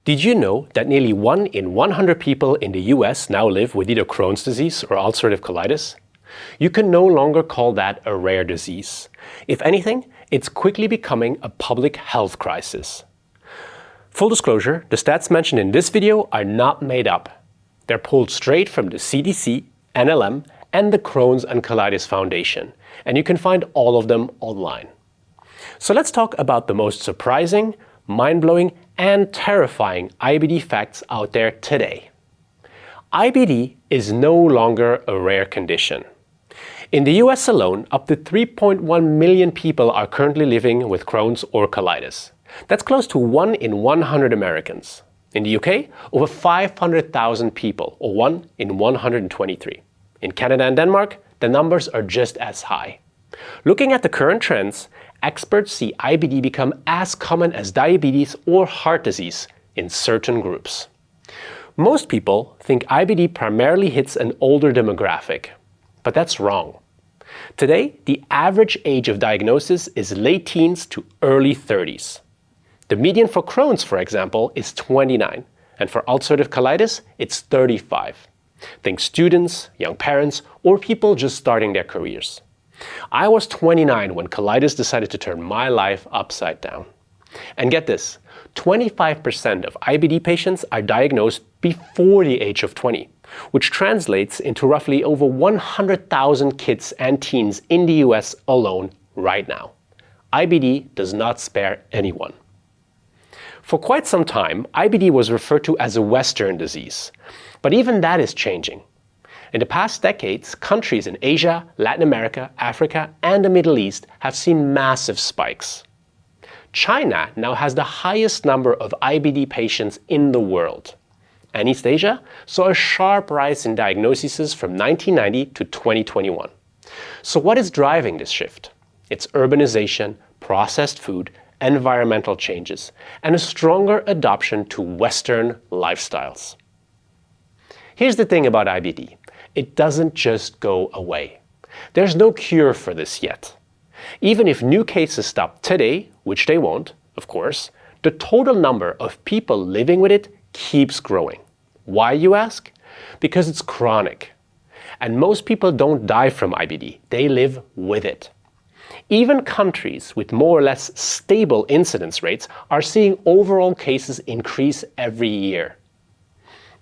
Did you know that nearly 1 in 100 people in the US now live with either Crohn's disease or ulcerative colitis? You can no longer call that a rare disease. If anything, it's quickly becoming a public health crisis. Full disclosure, the stats mentioned in this video are not made up. They're pulled straight from the CDC, NLM, and the Crohn's and Colitis Foundation, and you can find all of them online. So let's talk about the most surprising, mind-blowing, and terrifying IBD facts out there today. IBD is no longer a rare condition. In the US alone, up to 3.1 million people are currently living with Crohn's or colitis. That's close to 1 in 100 Americans. In the UK, over 500,000 people, or 1 in 123. In Canada and Denmark, the numbers are just as high. Looking at the current trends, experts see IBD become as common as diabetes or heart disease in certain groups. Most people think IBD primarily hits an older demographic, but that's wrong. Today, the average age of diagnosis is late teens to early 30s. The median for Crohn's, for example, is 29, and for ulcerative colitis, it's 35. Think students, young parents, or people just starting their careers. I was 29 when colitis decided to turn my life upside down. And get this, 25% of IBD patients are diagnosed before the age of 20, which translates into roughly over 100,000 kids and teens in the US alone right now. IBD does not spare anyone. For quite some time, IBD was referred to as a Western disease, but even that is changing. In the past decades, countries in Asia, Latin America, Africa, and the Middle East have seen massive spikes. China now has the highest number of IBD patients in the world. And East Asia saw a sharp rise in diagnoses from 1990 to 2021. So what is driving this shift? It's urbanization, processed food, environmental changes, and a stronger adoption to Western lifestyles. Here's the thing about IBD. It doesn't just go away. There's no cure for this yet. Even if new cases stop today, which they won't, of course, the total number of people living with it keeps growing. Why, you ask? Because it's chronic. And most people don't die from IBD, they live with it. Even countries with more or less stable incidence rates are seeing overall cases increase every year.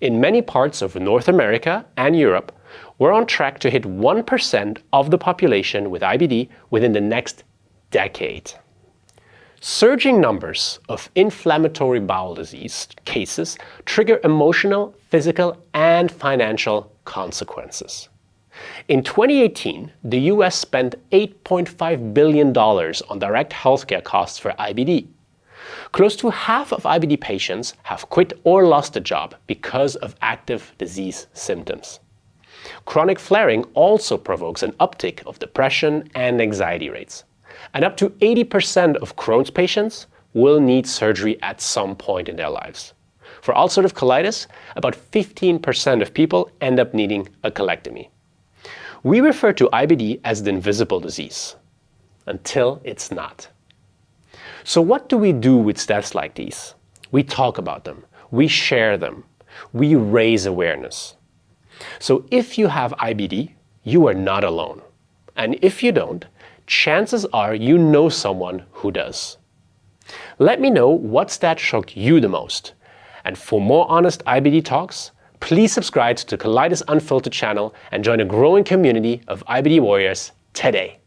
In many parts of North America and Europe, we're on track to hit 1% of the population with IBD within the next decade. Surging numbers of inflammatory bowel disease cases trigger emotional, physical, and financial consequences. In 2018, the US spent $8.5 billion on direct healthcare costs for IBD. Close to half of IBD patients have quit or lost a job because of active disease symptoms. Chronic flaring also provokes an uptick of depression and anxiety rates. And up to 80% of Crohn's patients will need surgery at some point in their lives. For ulcerative colitis, about 15% of people end up needing a colectomy. We refer to IBD as the invisible disease, until it's not. So what do we do with stats like these? We talk about them, we share them, we raise awareness. So if you have IBD, you are not alone. And if you don't, chances are you know someone who does. Let me know what stat shocked you the most. And for more honest IBD talks, please subscribe to the Colitis Unfiltered channel and join a growing community of IBD warriors today.